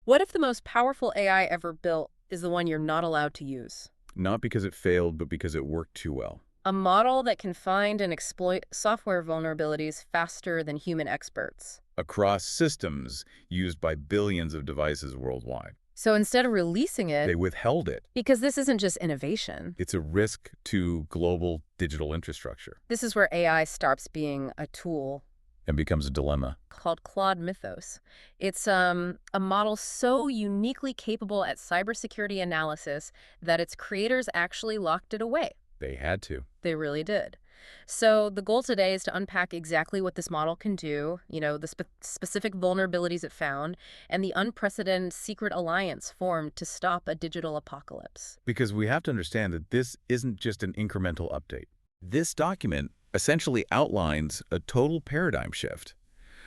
What if the most powerful AI ever built is the one you're not allowed to use? Not because it failed, but because it worked too well. A model that can find and exploit software vulnerabilities faster than human experts. Across systems used by billions of devices worldwide. So instead of releasing it, They withheld it. because this isn't just innovation, It's a risk to global digital infrastructure this is where AI stops being a tool and becomes a dilemma. called Claude Mythos. It's a model so uniquely capable at cybersecurity analysis that its creators actually locked it away. They had to. They really did. So the goal today is to unpack exactly what this model can do, the specific vulnerabilities it found, and the unprecedented secret alliance formed to stop a digital apocalypse. Because we have to understand that this isn't just an incremental update. This document essentially outlines a total paradigm shift.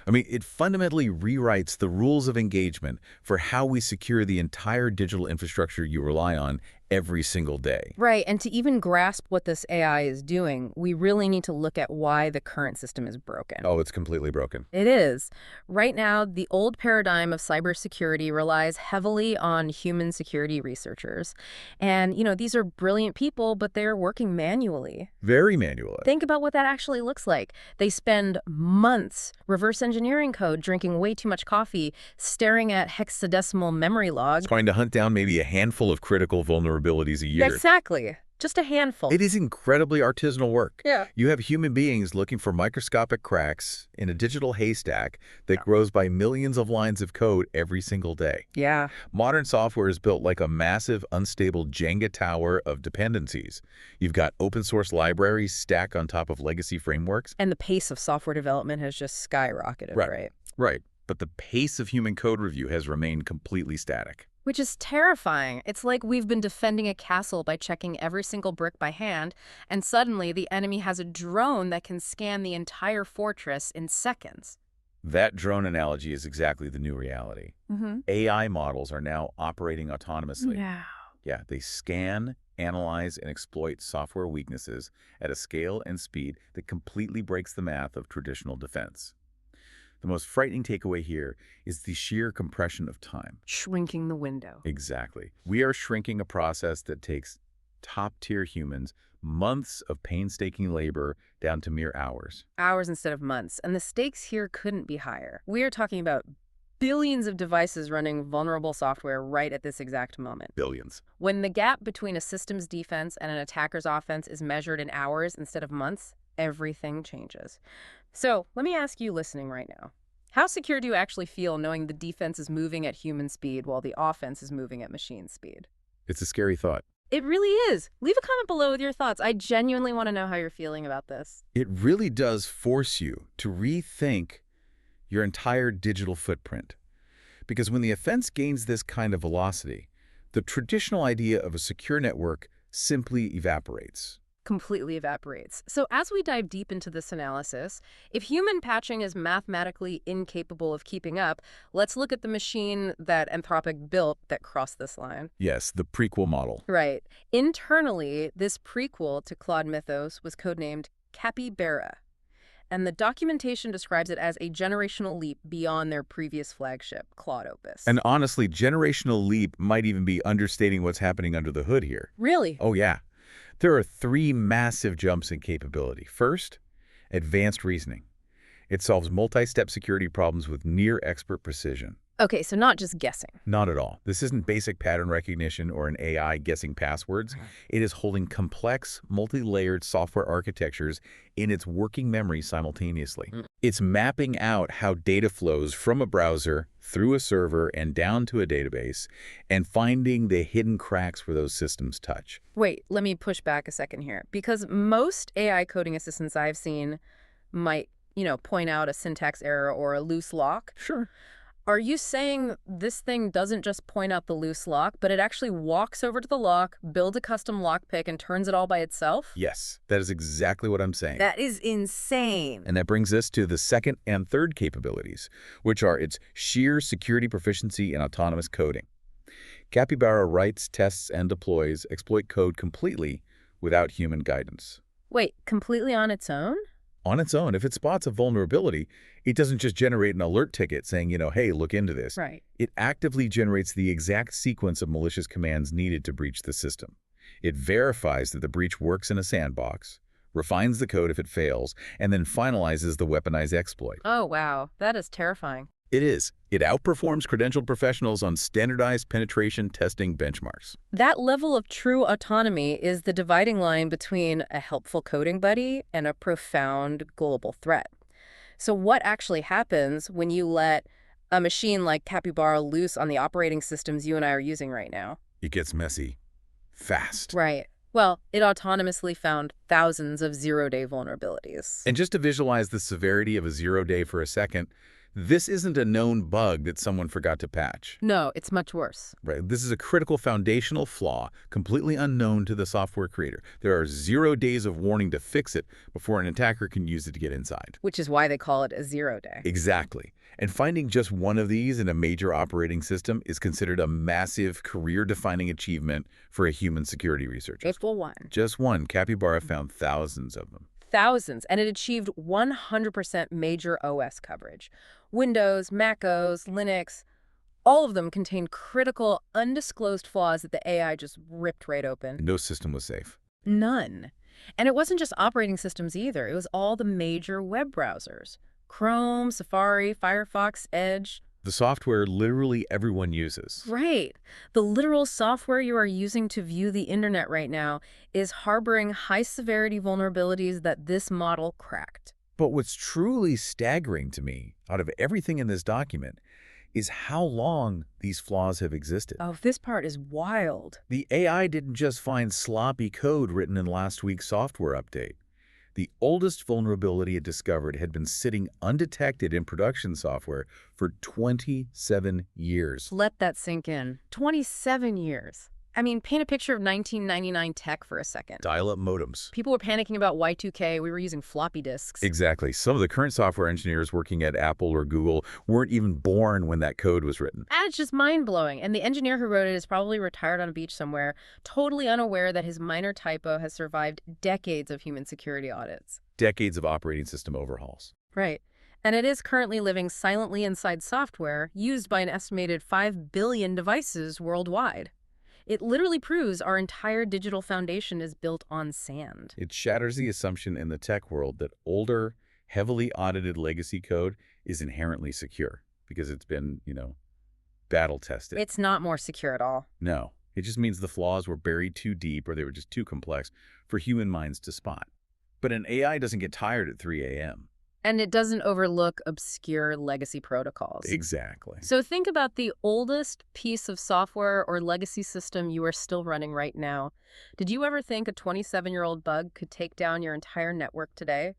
I mean, it fundamentally rewrites the rules of engagement for how we secure the entire digital infrastructure you rely on every single day. Right, and to even grasp what this AI is doing, we really need to look at why the current system is broken. Oh, it's completely broken. It is. Right now, the old paradigm of cybersecurity relies heavily on human security researchers. And, these are brilliant people, but they're working manually. Very manual. Think about what that actually looks like. They spend months reverse engineering code, drinking way too much coffee, staring at hexadecimal memory logs. Trying to hunt down maybe a handful of critical vulnerabilities a year. Exactly. Just a handful. It is incredibly artisanal work. Yeah. You have human beings looking for microscopic cracks in a digital haystack that grows by millions of lines of code every single day. Yeah. Modern software is built like a massive, unstable Jenga tower of dependencies. You've got open source libraries stacked on top of legacy frameworks. And the pace of software development has just skyrocketed, right? Right. But the pace of human code review has remained completely static. Which is terrifying. It's like we've been defending a castle by checking every single brick by hand, and suddenly the enemy has a drone that can scan the entire fortress in seconds. That drone analogy is exactly the new reality. Mm-hmm. AI models are now operating autonomously. Yeah. Yeah, they scan, analyze, and exploit software weaknesses at a scale and speed that completely breaks the math of traditional defense. The most frightening takeaway here is the sheer compression of time. Shrinking the window. Exactly. We are shrinking a process that takes top-tier humans months of painstaking labor down to mere hours. Hours instead of months. And the stakes here couldn't be higher. We are talking about billions of devices running vulnerable software right at this exact moment. Billions. When the gap between a system's defense and an attacker's offense is measured in hours instead of months, everything changes. So let me ask you listening right now. How secure do you actually feel knowing the defense is moving at human speed while the offense is moving at machine speed? It's a scary thought. It really is. Leave a comment below with your thoughts. I genuinely want to know how you're feeling about this. It really does force you to rethink your entire digital footprint. Because when the offense gains this kind of velocity, the traditional idea of a secure network simply evaporates. Completely evaporates. So as we dive deep into this analysis, if human patching is mathematically incapable of keeping up, let's look at the machine that Anthropic built that crossed this line. Yes, the prequel model. Right. Internally, this prequel to Claude Mythos was codenamed Capybara, and the documentation describes it as a generational leap beyond their previous flagship, Claude Opus. And honestly, generational leap might even be understating what's happening under the hood here. Really? Oh, yeah. There are three massive jumps in capability. First, advanced reasoning. It solves multi-step security problems with near-expert precision. Okay, so not just guessing. Not at all. This isn't basic pattern recognition or an AI guessing passwords. It is holding complex, multi-layered software architectures in its working memory simultaneously. It's mapping out how data flows from a browser through a server and down to a database and finding the hidden cracks where those systems touch. Wait, let me push back a second here. Because most AI coding assistants I've seen might, point out a syntax error or a loose lock. Sure. Are you saying this thing doesn't just point out the loose lock, but it actually walks over to the lock, builds a custom lockpick, and turns it all by itself? Yes, that is exactly what I'm saying. That is insane. And that brings us to the second and third capabilities, which are its sheer security proficiency in autonomous coding. Capybara writes, tests, and deploys exploit code completely without human guidance. Wait, completely on its own? on its own. If it spots a vulnerability, it doesn't just generate an alert ticket saying, hey, look into this. Right. It actively generates the exact sequence of malicious commands needed to breach the system. It verifies that the breach works in a sandbox, refines the code if it fails, and then finalizes the weaponized exploit. Oh, wow. That is terrifying. It is. It outperforms credentialed professionals on standardized penetration testing benchmarks. That level of true autonomy is the dividing line between a helpful coding buddy and a profound global threat. So what actually happens when you let a machine like Capybara loose on the operating systems you and I are using right now? It gets messy. Fast. Right. Well, it autonomously found thousands of zero-day vulnerabilities. And just to visualize the severity of a 0-day for a second, this isn't a known bug that someone forgot to patch. No, it's much worse. Right? This is a critical foundational flaw, completely unknown to the software creator. There are 0 days of warning to fix it before an attacker can use it to get inside. Which is why they call it a 0-day. Exactly. And finding just one of these in a major operating system is considered a massive career-defining achievement for a human security researcher. April 1. Just one. Capybara found thousands of them. Thousands, and it achieved 100% major OS coverage. Windows, Mac OS, Linux, all of them contained critical, undisclosed flaws that the AI just ripped right open. No system was safe. None. And it wasn't just operating systems either. It was all the major web browsers. Chrome, Safari, Firefox, Edge. The software literally everyone uses. Right. The literal software you are using to view the internet right now is harboring high-severity vulnerabilities that this model cracked. But what's truly staggering to me, out of everything in this document, is how long these flaws have existed. Oh, this part is wild. The AI didn't just find sloppy code written in last week's software update. The oldest vulnerability it discovered had been sitting undetected in production software for 27 years. Let that sink in. 27 years. I mean, paint a picture of 1999 tech for a second. Dial-up modems. People were panicking about Y2K. We were using floppy disks. Exactly. Some of the current software engineers working at Apple or Google weren't even born when that code was written. And it's just mind-blowing. And the engineer who wrote it is probably retired on a beach somewhere, totally unaware that his minor typo has survived decades of human security audits. Decades of operating system overhauls. Right. And it is currently living silently inside software used by an estimated 5 billion devices worldwide. It literally proves our entire digital foundation is built on sand. It shatters the assumption in the tech world that older, heavily audited legacy code is inherently secure because it's been, battle tested. It's not more secure at all. No, it just means the flaws were buried too deep or they were just too complex for human minds to spot. But an AI doesn't get tired at 3 a.m. And it doesn't overlook obscure legacy protocols. Exactly. So think about the oldest piece of software or legacy system you are still running right now. Did you ever think a 27-year-old bug could take down your entire network today?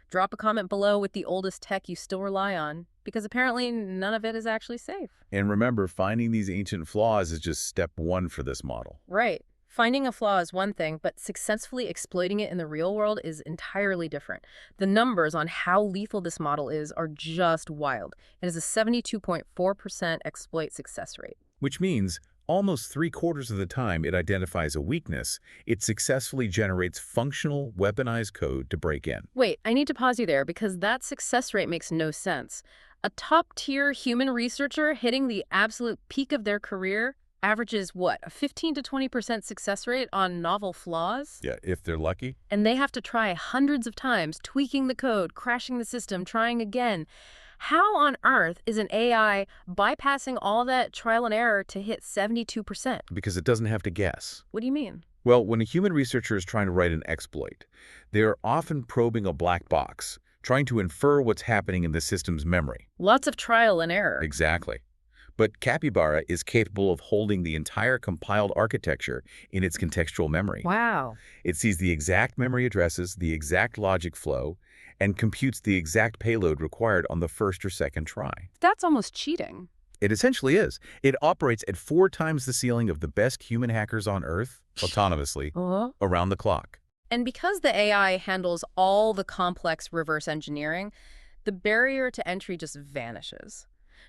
Drop a comment below with the oldest tech you still rely on, because apparently none of it is actually safe. And remember, finding these ancient flaws is just step one for this model. Right. Finding a flaw is one thing, but successfully exploiting it in the real world is entirely different. The numbers on how lethal this model is are just wild. It is a 72.4% exploit success rate. Which means almost 3/4 of the time it identifies a weakness, it successfully generates functional, weaponized code to break in. Wait, I need to pause you there because that success rate makes no sense. A top-tier human researcher hitting the absolute peak of their career averages what, a 15 to 20% success rate on novel flaws? Yeah, if they're lucky. And they have to try hundreds of times, tweaking the code, crashing the system, trying again. How on earth is an AI bypassing all that trial and error to hit 72%? Because it doesn't have to guess. What do you mean? Well, when a human researcher is trying to write an exploit, they are often probing a black box, trying to infer what's happening in the system's memory. Lots of trial and error. Exactly. But Capybara is capable of holding the entire compiled architecture in its contextual memory. Wow. It sees the exact memory addresses, the exact logic flow, and computes the exact payload required on the first or second try. That's almost cheating. It essentially is. It operates at 4 times the ceiling of the best human hackers on Earth, autonomously, around the clock. And because the AI handles all the complex reverse engineering, the barrier to entry just vanishes.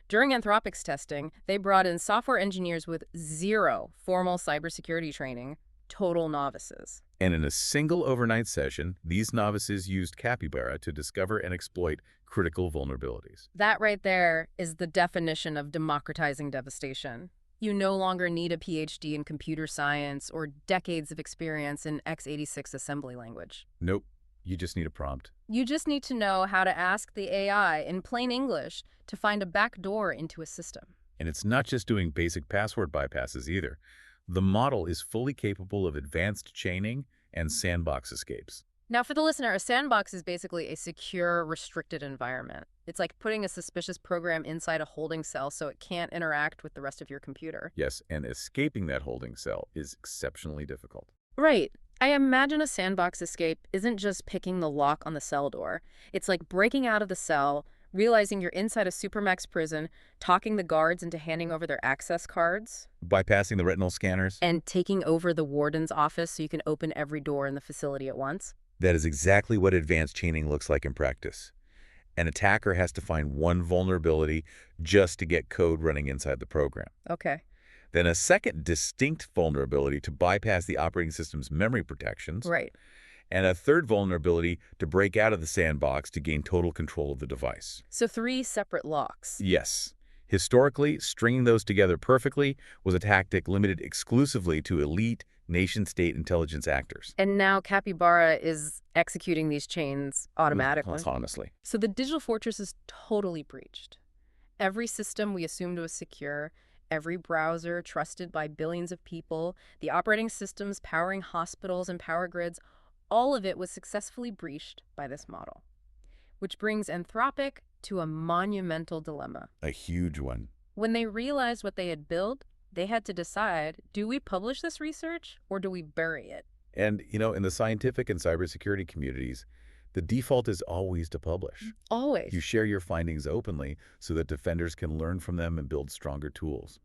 During Anthropic's testing, they brought in software engineers with 0 formal cybersecurity training, total novices. And in a single overnight session, these novices used Capybara to discover and exploit critical vulnerabilities. That right there is the definition of democratizing devastation. You no longer need a PhD in computer science or decades of experience in x86 assembly language. Nope, you just need a prompt. You just need to know how to ask the AI in plain English to find a back door into a system. And it's not just doing basic password bypasses either. The model is fully capable of advanced chaining and sandbox escapes. Now, for the listener, a sandbox is basically a secure, restricted environment. It's like putting a suspicious program inside a holding cell so it can't interact with the rest of your computer. Yes, and escaping that holding cell is exceptionally difficult. Right. I imagine a sandbox escape isn't just picking the lock on the cell door. It's like breaking out of the cell, realizing you're inside a supermax prison, talking the guards into handing over their access cards, Bypassing the retinal scanners? and taking over the warden's office so you can open every door in the facility at once. That is exactly what advanced chaining looks like in practice. An attacker has to find one vulnerability just to get code running inside the program. Okay. Then a second distinct vulnerability to bypass the operating system's memory protections, Right. and a third vulnerability to break out of the sandbox to gain total control of the device. So 3 separate locks. Yes. Historically, stringing those together perfectly was a tactic limited exclusively to elite nation-state intelligence actors. And now Capybara is executing these chains automatically. Honestly. So the digital fortress is totally breached. Every system we assumed was secure, every browser trusted by billions of people, the operating systems powering hospitals and power grids, all of it was successfully breached by this model. Which brings Anthropic to a monumental dilemma. A huge one. When they realized what they had built, they had to decide, do we publish this research or do we bury it? And, in the scientific and cybersecurity communities, the default is always to publish. Always. You share your findings openly so that defenders can learn from them and build stronger tools.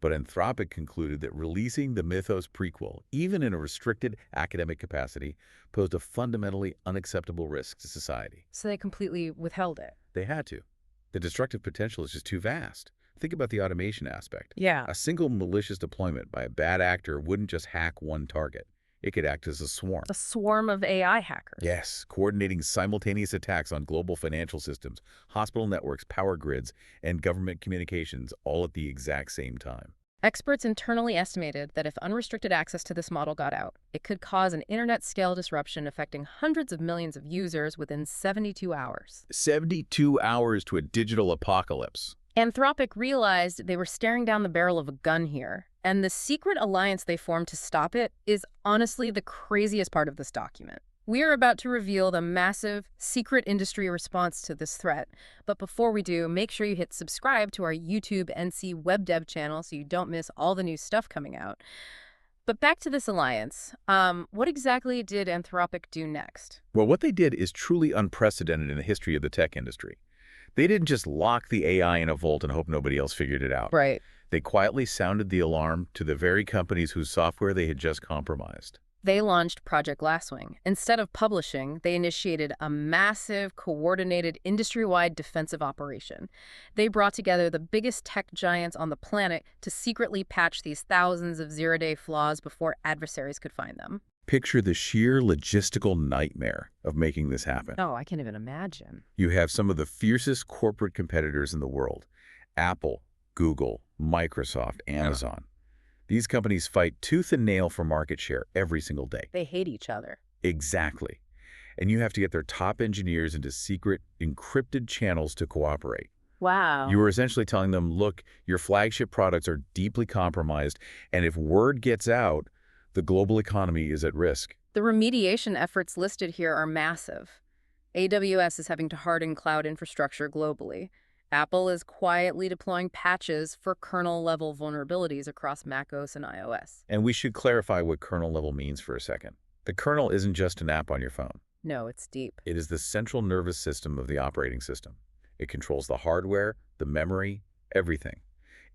But Anthropic concluded that releasing the Mythos prequel, even in a restricted academic capacity, posed a fundamentally unacceptable risk to society. So they completely withheld it. They had to. The destructive potential is just too vast. Think about the automation aspect. Yeah. A single malicious deployment by a bad actor wouldn't just hack one target. It could act as a swarm. A swarm of AI hackers. Yes, coordinating simultaneous attacks on global financial systems, hospital networks, power grids, and government communications all at the exact same time. Experts internally estimated that if unrestricted access to this model got out, it could cause an internet-scale disruption affecting hundreds of millions of users within 72 hours. 72 hours to a digital apocalypse. Anthropic realized they were staring down the barrel of a gun here, and the secret alliance they formed to stop it is honestly the craziest part of this document. We are about to reveal the massive, secret industry response to this threat, but before we do, make sure you hit subscribe to our YouTube NCWEBDEV channel so you don't miss all the new stuff coming out. But back to this alliance, what exactly did Anthropic do next? Well, what they did is truly unprecedented in the history of the tech industry. They didn't just lock the AI in a vault and hope nobody else figured it out. Right. They quietly sounded the alarm to the very companies whose software they had just compromised. They launched Project Glasswing. Instead of publishing, they initiated a massive, coordinated, industry-wide defensive operation. They brought together the biggest tech giants on the planet to secretly patch these thousands of zero-day flaws before adversaries could find them. Picture the sheer logistical nightmare of making this happen. Oh, I can't even imagine. You have some of the fiercest corporate competitors in the world: Apple, Google, Microsoft, Amazon. These companies fight tooth and nail for market share every single day. They hate each other. Exactly. And you have to get their top engineers into secret, encrypted channels to cooperate. Wow. You are essentially telling them, look, your flagship products are deeply compromised, and if word gets out, the global economy is at risk. The remediation efforts listed here are massive. AWS is having to harden cloud infrastructure globally. Apple is quietly deploying patches for kernel-level vulnerabilities across macOS and iOS. And we should clarify what kernel level means for a second. The kernel isn't just an app on your phone. No, it's deep. It is the central nervous system of the operating system. It controls the hardware, the memory, everything.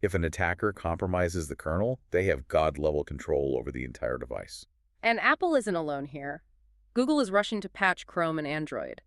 If an attacker compromises the kernel, they have God-level control over the entire device. And Apple isn't alone here. Google is rushing to patch Chrome and Android.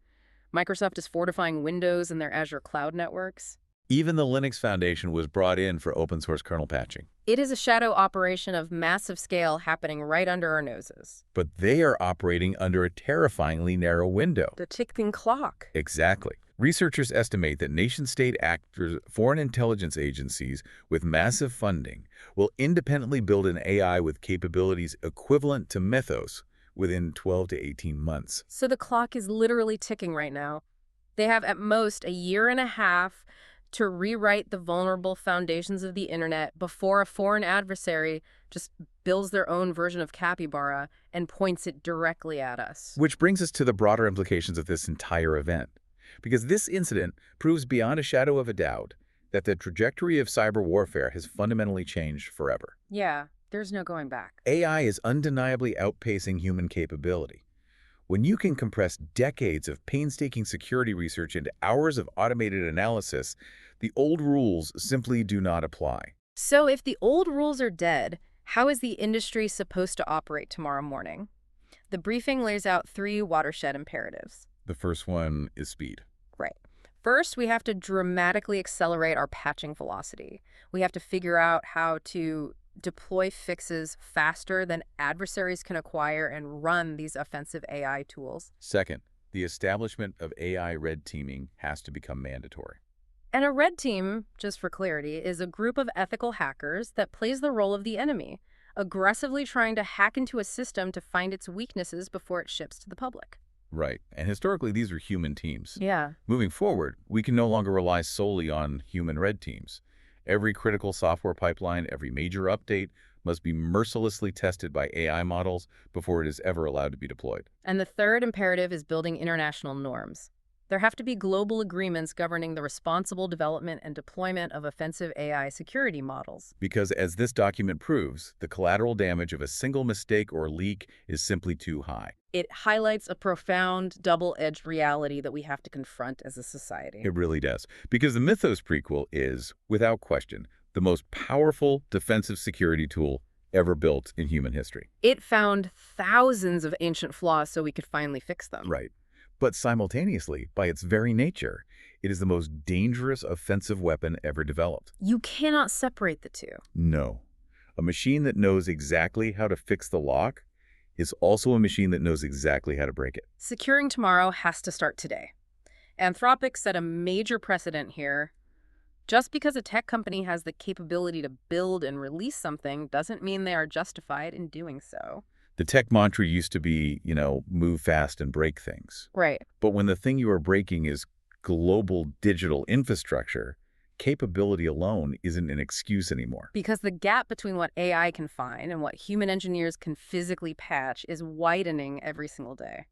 Microsoft is fortifying Windows and their Azure cloud networks. Even the Linux Foundation was brought in for open source kernel patching. It is a shadow operation of massive scale happening right under our noses. But they are operating under a terrifyingly narrow window. The ticking clock. Exactly. Researchers estimate that nation-state actors, foreign intelligence agencies with massive funding, will independently build an AI with capabilities equivalent to Mythos within 12 to 18 months. So the clock is literally ticking right now. They have at most a year and a half to rewrite the vulnerable foundations of the internet before a foreign adversary just builds their own version of Capybara and points it directly at us. Which brings us to the broader implications of this entire event. Because this incident proves beyond a shadow of a doubt that the trajectory of cyber warfare has fundamentally changed forever. Yeah, there's no going back. AI is undeniably outpacing human capability. When you can compress decades of painstaking security research into hours of automated analysis, the old rules simply do not apply. So if the old rules are dead, how is the industry supposed to operate tomorrow morning? The briefing lays out 3 watershed imperatives. The first one is speed. Right. First, we have to dramatically accelerate our patching velocity. We have to figure out how to deploy fixes faster than adversaries can acquire and run these offensive AI tools. Second, the establishment of AI red teaming has to become mandatory. And a red team, just for clarity, is a group of ethical hackers that plays the role of the enemy, aggressively trying to hack into a system to find its weaknesses before it ships to the public. Right, and historically these are human teams. Yeah. Moving forward, we can no longer rely solely on human red teams. Every critical software pipeline, every major update must be mercilessly tested by AI models before it is ever allowed to be deployed. And the third imperative is building international norms. There have to be global agreements governing the responsible development and deployment of offensive AI security models. Because as this document proves, the collateral damage of a single mistake or leak is simply too high. It highlights a profound, double-edged reality that we have to confront as a society. It really does. Because the Mythos prequel is, without question, the most powerful defensive security tool ever built in human history. It found thousands of ancient flaws so we could finally fix them. Right. But simultaneously, by its very nature, it is the most dangerous offensive weapon ever developed. You cannot separate the two. No. A machine that knows exactly how to fix the lock is also a machine that knows exactly how to break it. Securing tomorrow has to start today. Anthropic set a major precedent here. Just because a tech company has the capability to build and release something doesn't mean they are justified in doing so. The tech mantra used to be, move fast and break things. Right. But when the thing you are breaking is global digital infrastructure, capability alone isn't an excuse anymore. Because the gap between what AI can find and what human engineers can physically patch is widening every single day.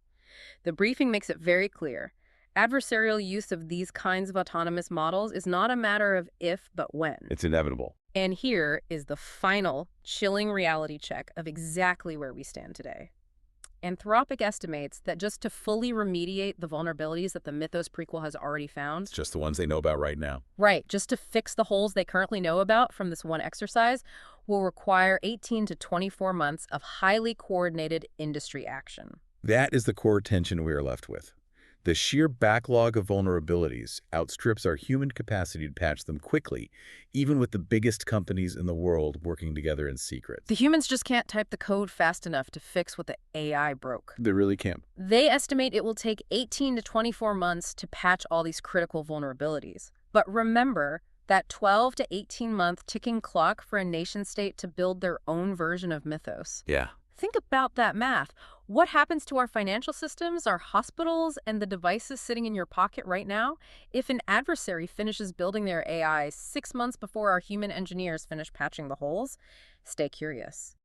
The briefing makes it very clear. Adversarial use of these kinds of autonomous models is not a matter of if, but when. It's inevitable. And here is the final, chilling reality check of exactly where we stand today. Anthropic estimates that just to fully remediate the vulnerabilities that the Mythos prequel has already found— It's just the ones they know about right now. Right, just to fix the holes they currently know about from this one exercise will require 18 to 24 months of highly coordinated industry action. That is the core tension we are left with. The sheer backlog of vulnerabilities outstrips our human capacity to patch them quickly, even with the biggest companies in the world working together in secret. The humans just can't type the code fast enough to fix what the AI broke. They really can't. They estimate it will take 18 to 24 months to patch all these critical vulnerabilities. But remember that 12 to 18-month ticking clock for a nation-state to build their own version of Mythos. Yeah. Think about that math. What happens to our financial systems, our hospitals, and the devices sitting in your pocket right now if an adversary finishes building their AI 6 months before our human engineers finish patching the holes? Stay curious.